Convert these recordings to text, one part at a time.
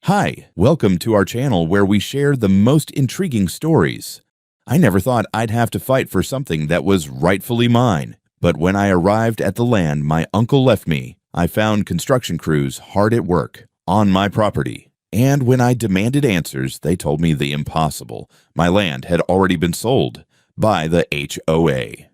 Hi, welcome to our channel where we share the most intriguing stories. I never thought I'd have to fight for something that was rightfully mine, but when I arrived at the land my uncle left me, I found construction crews hard at work on my property. And when I demanded answers, they told me the impossible. My land had already been sold by the HOA.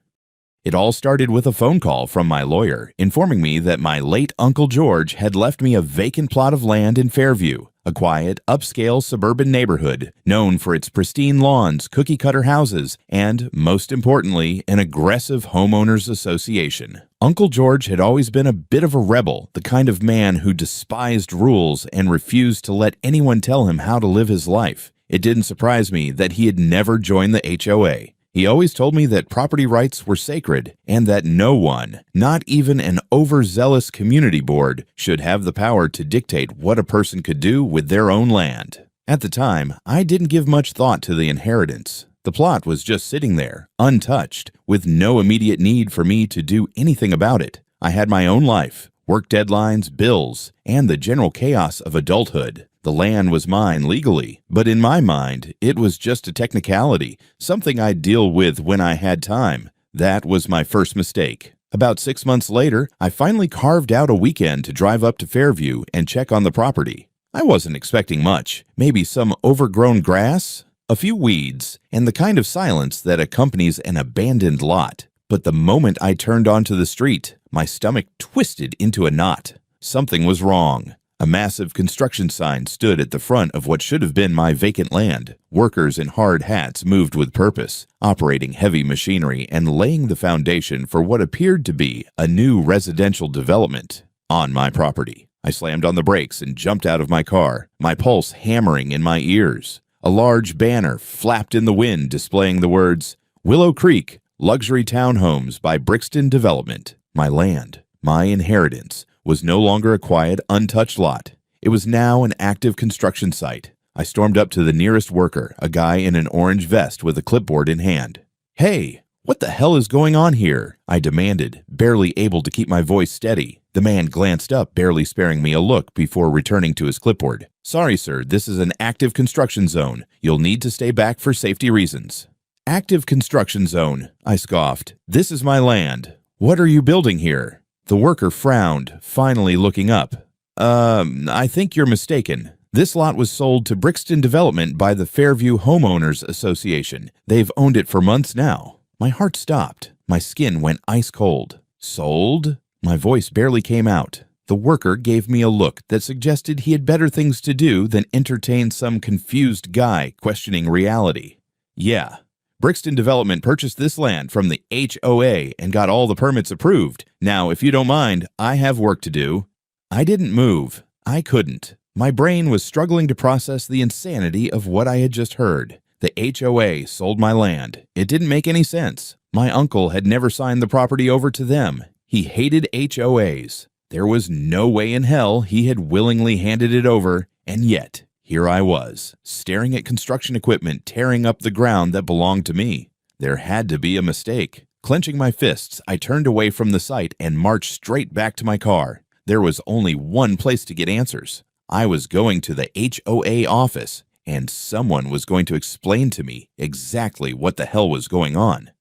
It all started with a phone call from my lawyer informing me that my late Uncle George had left me a vacant plot of land in Fairview, a quiet, upscale suburban neighborhood known for its pristine lawns, cookie-cutter houses, and, most importantly, an aggressive homeowners association. Uncle George had always been a bit of a rebel, the kind of man who despised rules and refused to let anyone tell him how to live his life. It didn't surprise me that he had never joined the HOA. He always told me that property rights were sacred and that no one, not even an overzealous community board, should have the power to dictate what a person could do with their own land. At the time, I didn't give much thought to the inheritance. The plot was just sitting there, untouched, with no immediate need for me to do anything about it. I had my own life, work deadlines, bills, and the general chaos of adulthood. The land was mine legally, but in my mind, it was just a technicality, something I'd deal with when I had time. That was my first mistake. About 6 months later, I finally carved out a weekend to drive up to Fairview and check on the property. I wasn't expecting much, maybe some overgrown grass, a few weeds, and the kind of silence that accompanies an abandoned lot. But the moment I turned onto the street, my stomach twisted into a knot. Something was wrong. A massive construction sign stood at the front of what should have been my vacant land. Workers in hard hats moved with purpose, operating heavy machinery and laying the foundation for what appeared to be a new residential development on my property. I slammed on the brakes and jumped out of my car, my pulse hammering in my ears. A large banner flapped in the wind displaying the words, "Willow Creek, Luxury Townhomes by Brixton Development." My land, my inheritance, was no longer a quiet, untouched lot. It was now an active construction site. I stormed up to the nearest worker, a guy in an orange vest with a clipboard in hand. "Hey, what the hell is going on here?" I demanded, barely able to keep my voice steady. The man glanced up, barely sparing me a look before returning to his clipboard. "Sorry, sir, this is an active construction zone. You'll need to stay back for safety reasons." "Active construction zone," I scoffed. "This is my land. What are you building here?" The worker frowned, finally looking up. I think you're mistaken. This lot was sold to Brixton Development by the Fairview Homeowners Association. They've owned it for months now." My heart stopped. My skin went ice cold. "Sold?" My voice barely came out. The worker gave me a look that suggested he had better things to do than entertain some confused guy questioning reality. "Yeah. Brixton Development purchased this land from the HOA and got all the permits approved. Now, if you don't mind, I have work to do." I didn't move. I couldn't. My brain was struggling to process the insanity of what I had just heard. The HOA sold my land. It didn't make any sense. My uncle had never signed the property over to them. He hated HOAs. There was no way in hell he had willingly handed it over, and yet here I was, staring at construction equipment tearing up the ground that belonged to me. There had to be a mistake. Clenching my fists, I turned away from the site and marched straight back to my car. There was only one place to get answers. I was going to the HOA office, and someone was going to explain to me exactly what the hell was going on.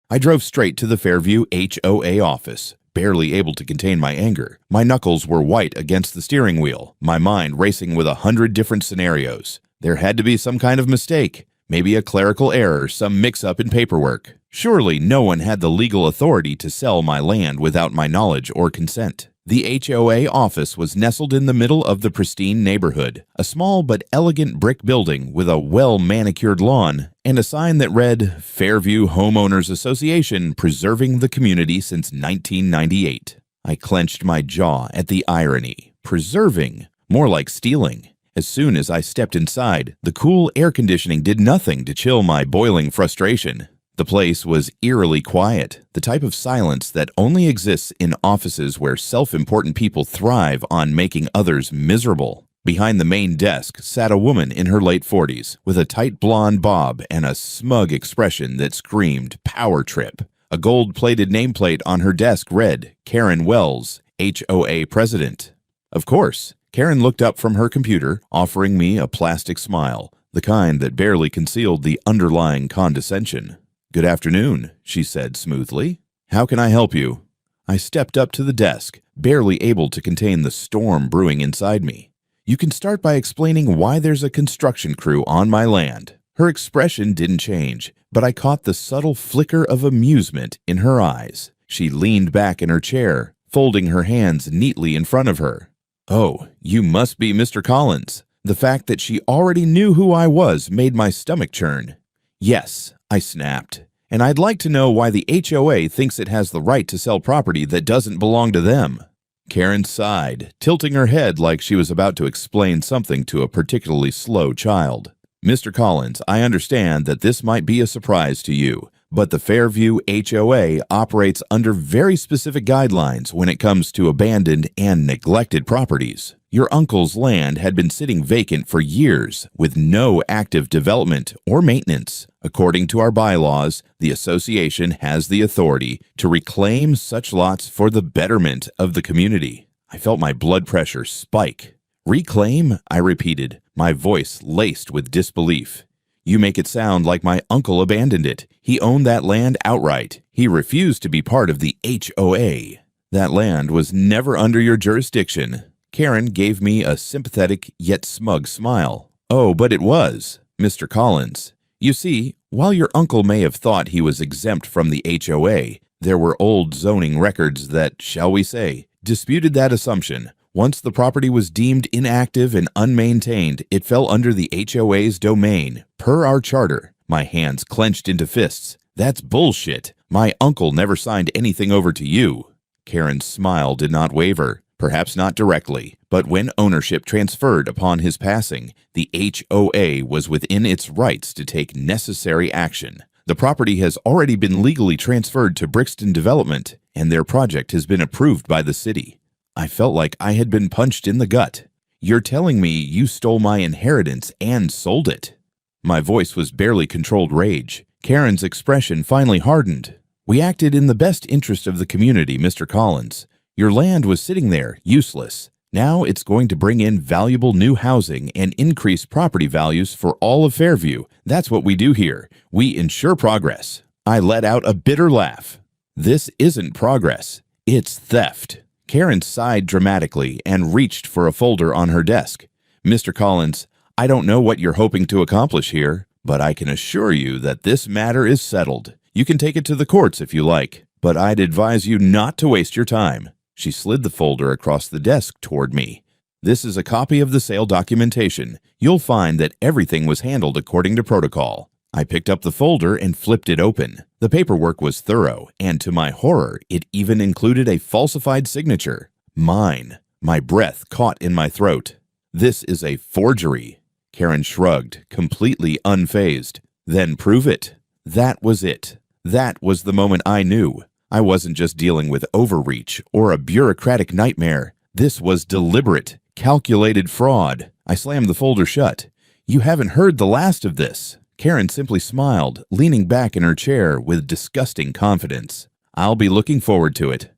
I drove straight to the Fairview HOA office, barely able to contain my anger. My knuckles were white against the steering wheel, my mind racing with 100 different scenarios. There had to be some kind of mistake, maybe a clerical error, some mix-up in paperwork. Surely no one had the legal authority to sell my land without my knowledge or consent. The HOA office was nestled in the middle of the pristine neighborhood, a small but elegant brick building with a well-manicured lawn and a sign that read, "Fairview Homeowners Association, preserving the community since 1998. I clenched my jaw at the irony. Preserving, more like stealing. As soon as I stepped inside, the cool air conditioning did nothing to chill my boiling frustration. The place was eerily quiet, the type of silence that only exists in offices where self-important people thrive on making others miserable. Behind the main desk sat a woman in her late 40s, with a tight blonde bob and a smug expression that screamed power trip. A gold-plated nameplate on her desk read, "Karen Wells, HOA President." Of course, Karen looked up from her computer, offering me a plastic smile, the kind that barely concealed the underlying condescension. "Good afternoon," she said smoothly. "How can I help you?" I stepped up to the desk, barely able to contain the storm brewing inside me. "You can start by explaining why there's a construction crew on my land." Her expression didn't change, but I caught the subtle flicker of amusement in her eyes. She leaned back in her chair, folding her hands neatly in front of her. "Oh, you must be Mr. Collins." The fact that she already knew who I was made my stomach churn. "Yes," I snapped. "And I'd like to know why the HOA thinks it has the right to sell property that doesn't belong to them." Karen sighed, tilting her head like she was about to explain something to a particularly slow child. "Mr. Collins, I understand that this might be a surprise to you, but the Fairview HOA operates under very specific guidelines when it comes to abandoned and neglected properties. Your uncle's land had been sitting vacant for years with no active development or maintenance. According to our bylaws, the association has the authority to reclaim such lots for the betterment of the community." I felt my blood pressure spike. "Reclaim?" I repeated, my voice laced with disbelief. "You make it sound like my uncle abandoned it. He owned that land outright. He refused to be part of the HOA. That land was never under your jurisdiction." Karen gave me a sympathetic yet smug smile. "Oh, but it was, Mr. Collins. You see, while your uncle may have thought he was exempt from the HOA, there were old zoning records that, shall we say, disputed that assumption. Once the property was deemed inactive and unmaintained, it fell under the HOA's domain, per our charter." My hands clenched into fists. "That's bullshit. My uncle never signed anything over to you." Karen's smile did not waver. Perhaps not directly, but when ownership transferred upon his passing, the HOA was within its rights to take necessary action. The property has already been legally transferred to Brixton Development, and their project has been approved by the city. I felt like I had been punched in the gut. "You're telling me you stole my inheritance and sold it?" My voice was barely controlled rage. Karen's expression finally hardened. "We acted in the best interest of the community, Mr. Collins. Your land was sitting there, useless. Now it's going to bring in valuable new housing and increase property values for all of Fairview. That's what we do here. We ensure progress." I let out a bitter laugh. "This isn't progress. It's theft." Karen sighed dramatically and reached for a folder on her desk. "Mr. Collins, I don't know what you're hoping to accomplish here, but I can assure you that this matter is settled. You can take it to the courts if you like, but I'd advise you not to waste your time." She slid the folder across the desk toward me. "This is a copy of the sale documentation. You'll find that everything was handled according to protocol." I picked up the folder and flipped it open. The paperwork was thorough, and to my horror, it even included a falsified signature. Mine. My breath caught in my throat. "This is a forgery." Karen shrugged, completely unfazed. "Then prove it." That was it. That was the moment I knew. I wasn't just dealing with overreach or a bureaucratic nightmare. This was deliberate, calculated fraud. I slammed the folder shut. "You haven't heard the last of this." Karen simply smiled, leaning back in her chair with disgusting confidence. "I'll be looking forward to it."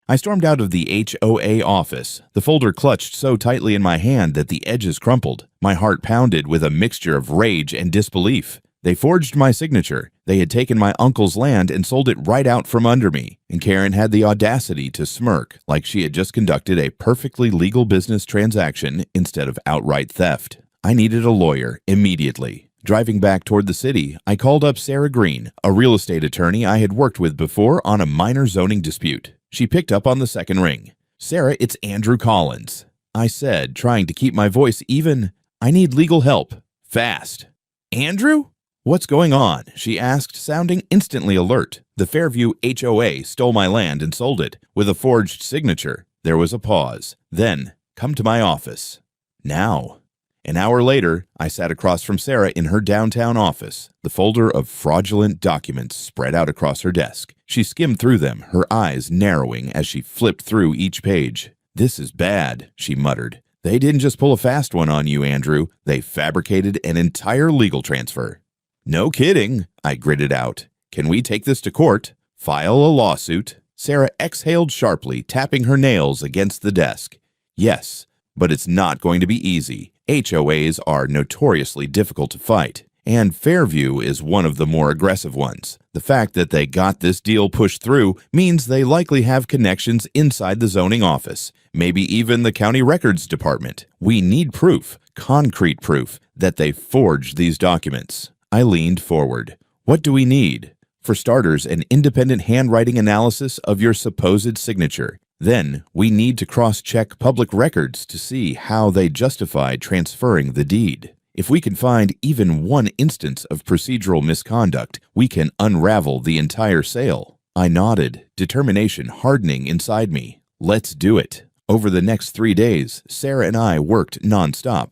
I stormed out of the HOA office, the folder clutched so tightly in my hand that the edges crumpled. My heart pounded with a mixture of rage and disbelief. They forged my signature. They had taken my uncle's land and sold it right out from under me. And Karen had the audacity to smirk like she had just conducted a perfectly legal business transaction instead of outright theft. I needed a lawyer immediately. Driving back toward the city, I called up Sarah Green, a real estate attorney I had worked with before on a minor zoning dispute. She picked up on the second ring. "Sarah, it's Andrew Collins," I said, trying to keep my voice even. "I need legal help. Fast." "Andrew? What's going on?" she asked, sounding instantly alert. "The Fairview HOA stole my land and sold it, with a forged signature." There was a pause. Then, "Come to my office." Now. An hour later, I sat across from Sarah in her downtown office, the folder of fraudulent documents spread out across her desk. She skimmed through them, her eyes narrowing as she flipped through each page. "This is bad," she muttered. "They didn't just pull a fast one on you, Andrew. They fabricated an entire legal transfer." "No kidding," I gritted out. "Can we take this to court? File a lawsuit?" Sarah exhaled sharply, tapping her nails against the desk. "Yes, But it's not going to be easy. HOAs are notoriously difficult to fight, and Fairview is one of the more aggressive ones. The fact that they got this deal pushed through means they likely have connections inside the zoning office, maybe even the county records department. We need proof, concrete proof, that they forged these documents. I leaned forward. What do we need? For starters, an independent handwriting analysis of your supposed signature. Then, we need to cross-check public records to see how they justified transferring the deed. If we can find even one instance of procedural misconduct, we can unravel the entire sale. I nodded, determination hardening inside me. Let's do it. Over the next 3 days, Sarah and I worked nonstop.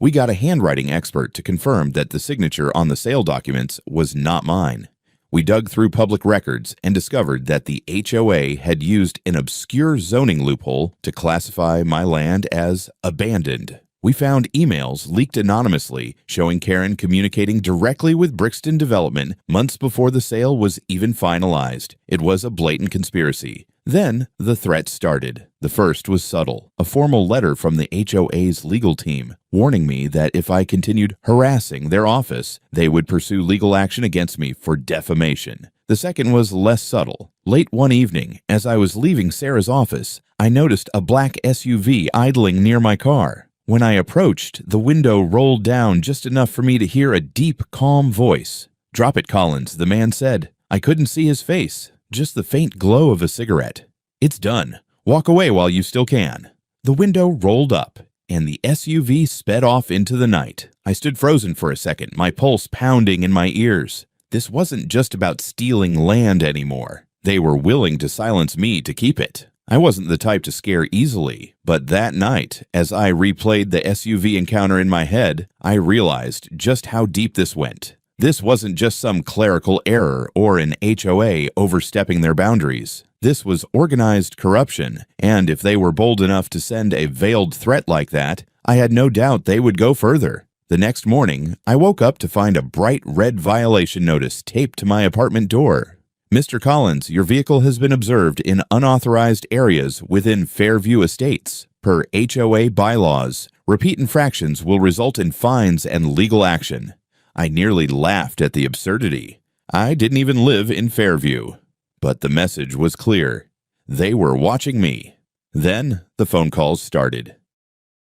We got a handwriting expert to confirm that the signature on the sale documents was not mine. We dug through public records and discovered that the HOA had used an obscure zoning loophole to classify my land as abandoned. We found emails leaked anonymously showing Karen communicating directly with Brixton Development months before the sale was even finalized. It was a blatant conspiracy. Then the threat started. The first was subtle, a formal letter from the HOA's legal team warning me that if I continued harassing their office, they would pursue legal action against me for defamation. The second was less subtle. Late one evening, as I was leaving Sarah's office, I noticed a black SUV idling near my car. When I approached, the window rolled down just enough for me to hear a deep, calm voice. "Drop it, Collins," the man said. I couldn't see his face, just the faint glow of a cigarette. "It's done. Walk away while you still can." The window rolled up, and the SUV sped off into the night. I stood frozen for a second, my pulse pounding in my ears. This wasn't just about stealing land anymore. They were willing to silence me to keep it. I wasn't the type to scare easily, but that night, as I replayed the SUV encounter in my head, I realized just how deep this went. This wasn't just some clerical error or an HOA overstepping their boundaries. This was organized corruption, and if they were bold enough to send a veiled threat like that, I had no doubt they would go further. The next morning, I woke up to find a bright red violation notice taped to my apartment door. "Mr. Collins, your vehicle has been observed in unauthorized areas within Fairview Estates. Per HOA bylaws, repeat infractions will result in fines and legal action." I nearly laughed at the absurdity. I didn't even live in Fairview. But the message was clear. They were watching me. Then the phone calls started.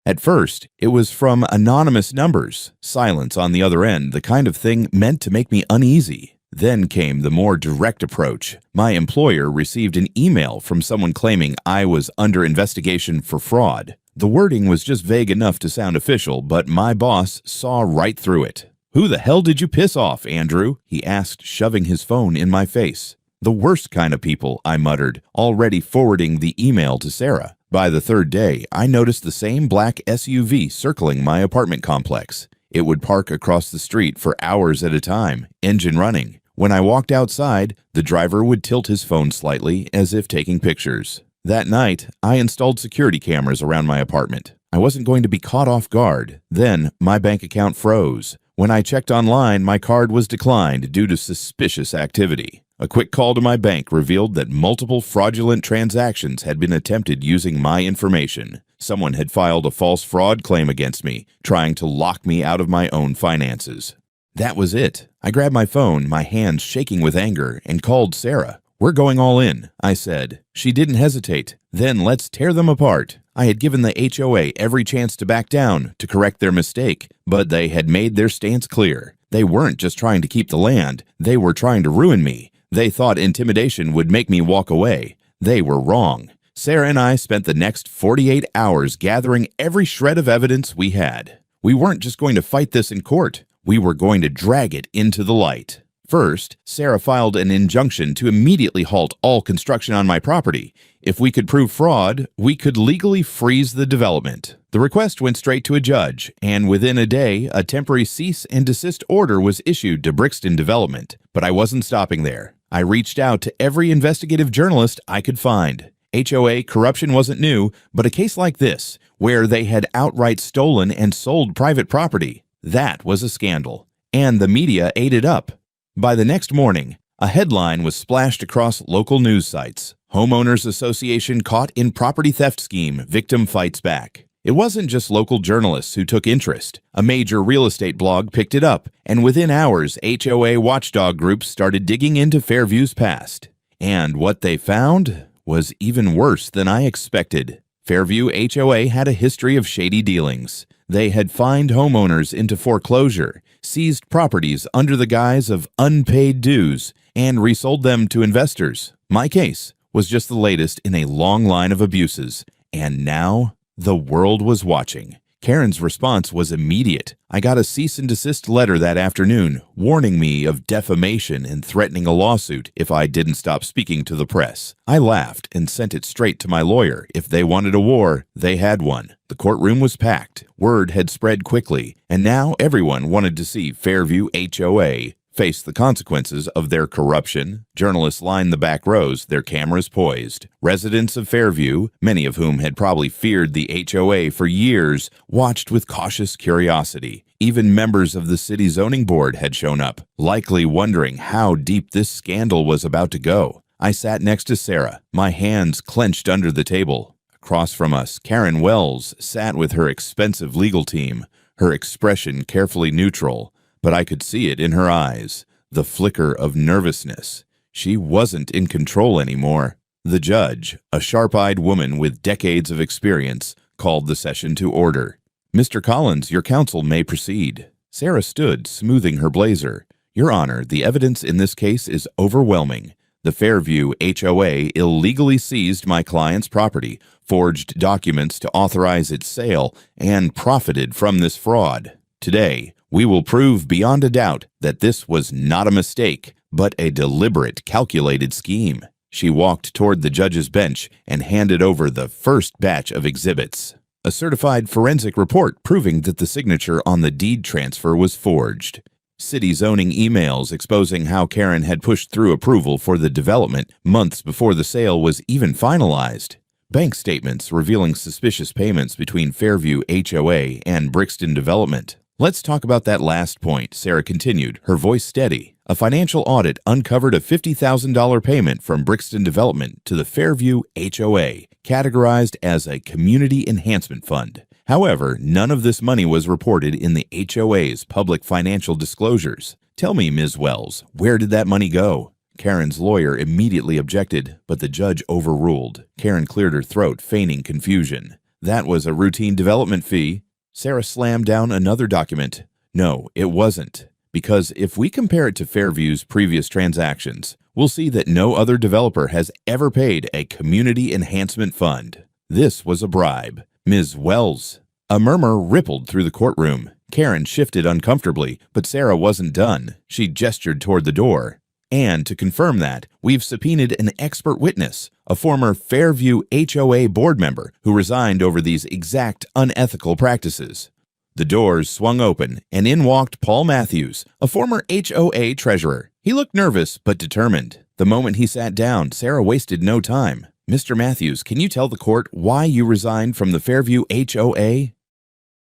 At first, it was from anonymous numbers. Silence on the other end, the kind of thing meant to make me uneasy. Then came the more direct approach. My employer received an email from someone claiming I was under investigation for fraud. The wording was just vague enough to sound official, but my boss saw right through it. "Who the hell did you piss off, Andrew?" he asked, shoving his phone in my face. "The worst kind of people," I muttered, already forwarding the email to Sarah. By the third day, I noticed the same black SUV circling my apartment complex. It would park across the street for hours at a time, engine running. When I walked outside, the driver would tilt his phone slightly as if taking pictures. That night, I installed security cameras around my apartment. I wasn't going to be caught off guard. Then, my bank account froze. When I checked online, my card was declined due to suspicious activity. A quick call to my bank revealed that multiple fraudulent transactions had been attempted using my information. Someone had filed a false fraud claim against me, trying to lock me out of my own finances. That was it. I grabbed my phone, my hands shaking with anger, and called Sarah. "We're going all in," I said. She didn't hesitate. "Then let's tear them apart." I had given the HOA every chance to back down, to correct their mistake, but they had made their stance clear. They weren't just trying to keep the land, they were trying to ruin me. They thought intimidation would make me walk away. They were wrong. Sarah and I spent the next 48 hours gathering every shred of evidence we had. We weren't just going to fight this in court. We were going to drag it into the light. First, Sarah filed an injunction to immediately halt all construction on my property. If we could prove fraud, we could legally freeze the development. The request went straight to a judge, and within a day, a temporary cease and desist order was issued to Brixton Development. But I wasn't stopping there. I reached out to every investigative journalist I could find. HOA corruption wasn't new, but a case like this, where they had outright stolen and sold private property, that was a scandal. And the media ate it up. By the next morning, a headline was splashed across local news sites. Homeowners Association caught in property theft scheme, victim fights back. It wasn't just local journalists who took interest. A major real estate blog picked it up, and within hours, HOA watchdog groups started digging into Fairview's past. And what they found was even worse than I expected. Fairview HOA had a history of shady dealings. They had fined homeowners into foreclosure, seized properties under the guise of unpaid dues, and resold them to investors. My case was just the latest in a long line of abuses, and now the world was watching. Karen's response was immediate. I got a cease and desist letter that afternoon, warning me of defamation and threatening a lawsuit if I didn't stop speaking to the press. I laughed and sent it straight to my lawyer. If they wanted a war, they had one. The courtroom was packed. Word had spread quickly, and now everyone wanted to see Fairview HOA face the consequences of their corruption. Journalists lined the back rows, their cameras poised. Residents of Fairview, many of whom had probably feared the HOA for years, watched with cautious curiosity. Even members of the city zoning board had shown up, likely wondering how deep this scandal was about to go. I sat next to Sarah, my hands clenched under the table. Across from us, Karen Wells sat with her expensive legal team, her expression carefully neutral, but I could see it in her eyes, the flicker of nervousness. She wasn't in control anymore. The judge, a sharp-eyed woman with decades of experience, called the session to order. "Mr. Collins, your counsel may proceed." Sarah stood, smoothing her blazer. "Your Honor, the evidence in this case is overwhelming. The Fairview HOA illegally seized my client's property, forged documents to authorize its sale, and profited from this fraud. Today, we will prove beyond a doubt that this was not a mistake, but a deliberate, calculated scheme." She walked toward the judge's bench and handed over the first batch of exhibits. A certified forensic report proving that the signature on the deed transfer was forged. City zoning emails exposing how Karen had pushed through approval for the development months before the sale was even finalized. Bank statements revealing suspicious payments between Fairview HOA and Brixton Development. "Let's talk about that last point," Sarah continued, her voice steady. "A financial audit uncovered a $50,000 payment from Brixton Development to the Fairview HOA, categorized as a community enhancement fund. However, none of this money was reported in the HOA's public financial disclosures. Tell me, Ms. Wells, where did that money go?" Karen's lawyer immediately objected, but the judge overruled. Karen cleared her throat, feigning confusion. "That was a routine development fee." Sarah slammed down another document. "No, it wasn't. Because if we compare it to Fairview's previous transactions, we'll see that no other developer has ever paid a community enhancement fund. This was a bribe. Ms. Wells." A murmur rippled through the courtroom. Karen shifted uncomfortably, but Sarah wasn't done. She gestured toward the door. "And to confirm that, we've subpoenaed an expert witness, a former Fairview HOA board member who resigned over these exact unethical practices." The doors swung open, and in walked Paul Matthews, a former HOA treasurer. He looked nervous but determined. The moment he sat down, Sarah wasted no time. "Mr. Matthews, can you tell the court why you resigned from the Fairview HOA?"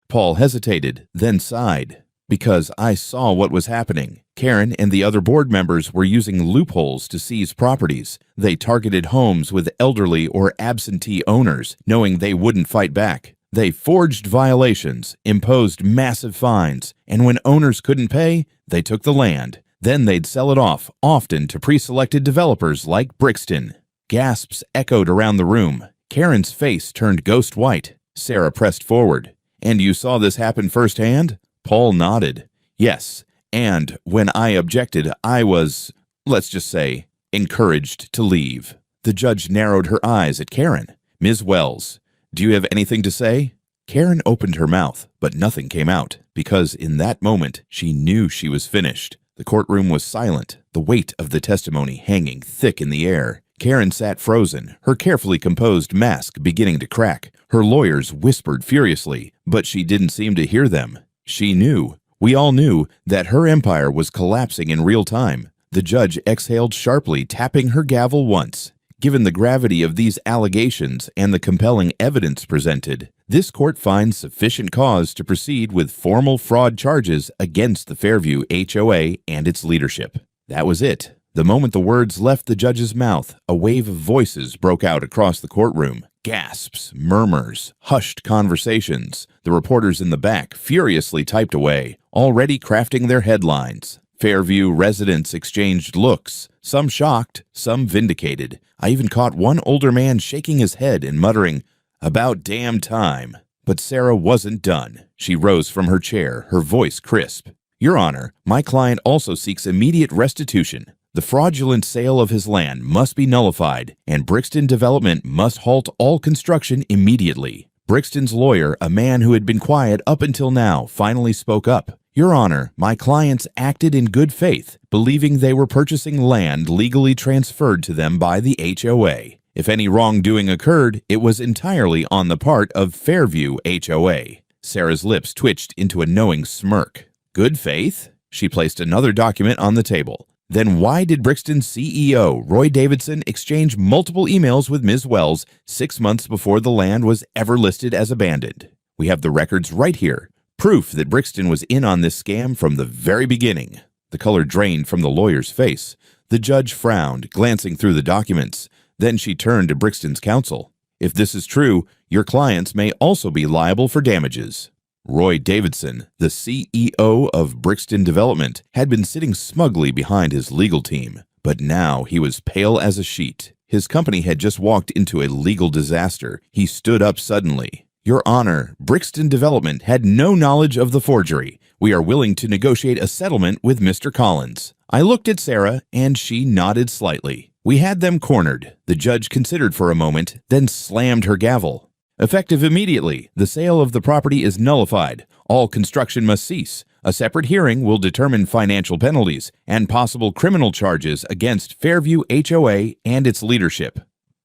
Paul hesitated, then sighed. "Because I saw what was happening. Karen and the other board members were using loopholes to seize properties. They targeted homes with elderly or absentee owners, knowing they wouldn't fight back. They forged violations, imposed massive fines, and when owners couldn't pay, they took the land. Then they'd sell it off, often to pre-selected developers like Brixton." Gasps echoed around the room. Karen's face turned ghost white. Sarah pressed forward. "And you saw this happen firsthand?" Paul nodded. "Yes, and when I objected, I was, let's just say, encouraged to leave." The judge narrowed her eyes at Karen. "Ms. Wells, do you have anything to say?" Karen opened her mouth, but nothing came out, because in that moment she knew she was finished. The courtroom was silent, the weight of the testimony hanging thick in the air. Karen sat frozen, her carefully composed mask beginning to crack. Her lawyers whispered furiously, but she didn't seem to hear them. She knew, we all knew, that her empire was collapsing in real time. The judge exhaled sharply, tapping her gavel once. Given the gravity of these allegations and the compelling evidence presented, this court finds sufficient cause to proceed with formal fraud charges against the Fairview HOA and its leadership. That was it. The moment the words left the judge's mouth, a wave of voices broke out across the courtroom. Gasps, murmurs, hushed conversations. The reporters in the back furiously typed away, already crafting their headlines. Fairview residents exchanged looks, some shocked, some vindicated. I even caught one older man shaking his head and muttering, "About damn time." But Sarah wasn't done. She rose from her chair, her voice crisp. "Your Honor, my client also seeks immediate restitution. The fraudulent sale of his land must be nullified, and Brixton Development must halt all construction immediately." Brixton's lawyer, a man who had been quiet up until now, finally spoke up. "Your Honor, my clients acted in good faith, believing they were purchasing land legally transferred to them by the HOA. If any wrongdoing occurred, it was entirely on the part of Fairview HOA." Sarah's lips twitched into a knowing smirk. Good faith? She placed another document on the table. Then why did Brixton's CEO, Roy Davidson, exchange multiple emails with Ms. Wells 6 months before the land was ever listed as abandoned? We have the records right here. Proof that Brixton was in on this scam from the very beginning. The color drained from the lawyer's face. The judge frowned, glancing through the documents. Then she turned to Brixton's counsel. "If this is true, your clients may also be liable for damages." Roy Davidson, the CEO of Brixton Development, had been sitting smugly behind his legal team, but now he was pale as a sheet. His company had just walked into a legal disaster. He stood up suddenly. "Your Honor, Brixton Development had no knowledge of the forgery. We are willing to negotiate a settlement with Mr. Collins." I looked at Sarah, and she nodded slightly. We had them cornered. The judge considered for a moment, then slammed her gavel. "Effective immediately, the sale of the property is nullified. All construction must cease. A separate hearing will determine financial penalties and possible criminal charges against Fairview HOA and its leadership."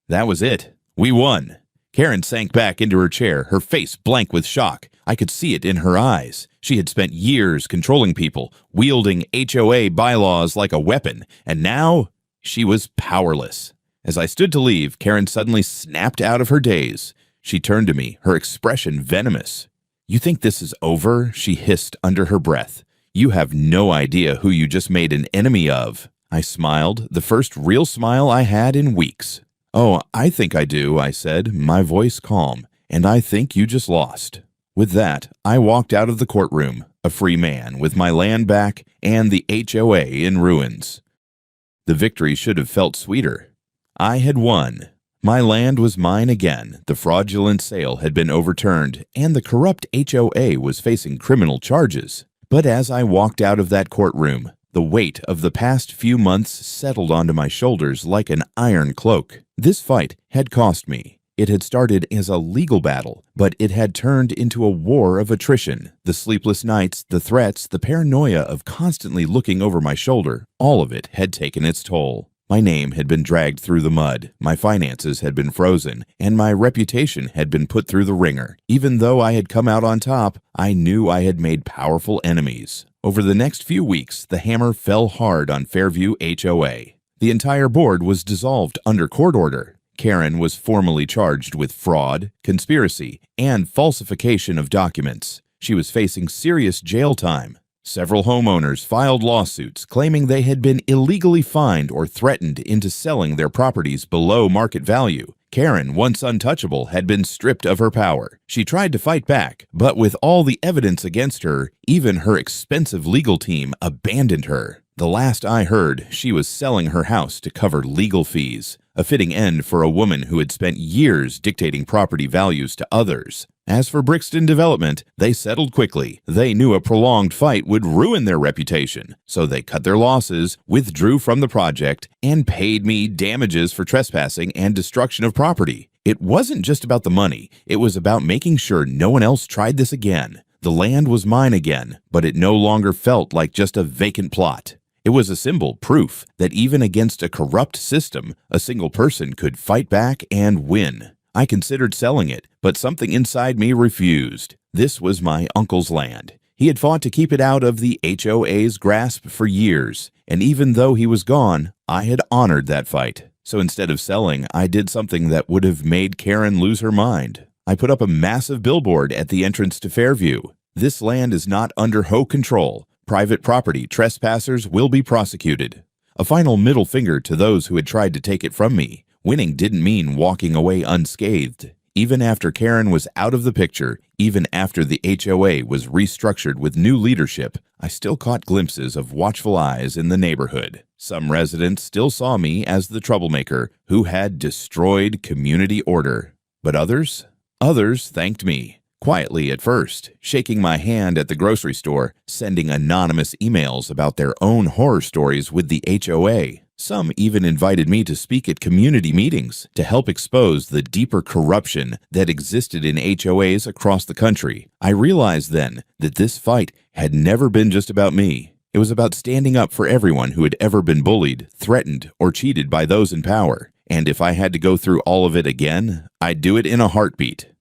That was it. We won. Karen sank back into her chair, her face blank with shock. I could see it in her eyes. She had spent years controlling people, wielding HOA bylaws like a weapon, and now she was powerless. As I stood to leave, Karen suddenly snapped out of her daze. She turned to me, her expression venomous. "You think this is over?" she hissed under her breath. "You have no idea who you just made an enemy of." I smiled, the first real smile I had in weeks. "Oh, I think I do," I said, my voice calm, "and I think you just lost." With that, I walked out of the courtroom, a free man, with my land back and the HOA in ruins. The victory should have felt sweeter. I had won. My land was mine again, the fraudulent sale had been overturned, and the corrupt HOA was facing criminal charges. But as I walked out of that courtroom, the weight of the past few months settled onto my shoulders like an iron cloak. This fight had cost me. It had started as a legal battle, but it had turned into a war of attrition. The sleepless nights, the threats, the paranoia of constantly looking over my shoulder, all of it had taken its toll. My name had been dragged through the mud, my finances had been frozen, and my reputation had been put through the ringer. Even though I had come out on top, I knew I had made powerful enemies. Over the next few weeks, the hammer fell hard on Fairview HOA. The entire board was dissolved under court order. Karen was formally charged with fraud, conspiracy, and falsification of documents. She was facing serious jail time. Several homeowners filed lawsuits claiming they had been illegally fined or threatened into selling their properties below market value. Karen, once untouchable, had been stripped of her power. She tried to fight back, but with all the evidence against her, even her expensive legal team abandoned her. The last I heard, she was selling her house to cover legal fees, a fitting end for a woman who had spent years dictating property values to others. As for Brixton Development, they settled quickly. They knew a prolonged fight would ruin their reputation, so they cut their losses, withdrew from the project, and paid me damages for trespassing and destruction of property. It wasn't just about the money, it was about making sure no one else tried this again. The land was mine again, but it no longer felt like just a vacant plot. It was a symbol, proof, that even against a corrupt system, a single person could fight back and win. I considered selling it, but something inside me refused. This was my uncle's land. He had fought to keep it out of the HOA's grasp for years, and even though he was gone, I had honored that fight. So instead of selling, I did something that would have made Karen lose her mind. I put up a massive billboard at the entrance to Fairview. This land is not under HOA control. Private property trespassers will be prosecuted. A final middle finger to those who had tried to take it from me. Winning didn't mean walking away unscathed. Even after Karen was out of the picture, even after the HOA was restructured with new leadership, I still caught glimpses of watchful eyes in the neighborhood. Some residents still saw me as the troublemaker who had destroyed community order. But others thanked me. Quietly at first, shaking my hand at the grocery store, sending anonymous emails about their own horror stories with the HOA. Some even invited me to speak at community meetings to help expose the deeper corruption that existed in HOAs across the country. I realized then that this fight had never been just about me. It was about standing up for everyone who had ever been bullied, threatened, or cheated by those in power. And if I had to go through all of it again, I'd do it in a heartbeat.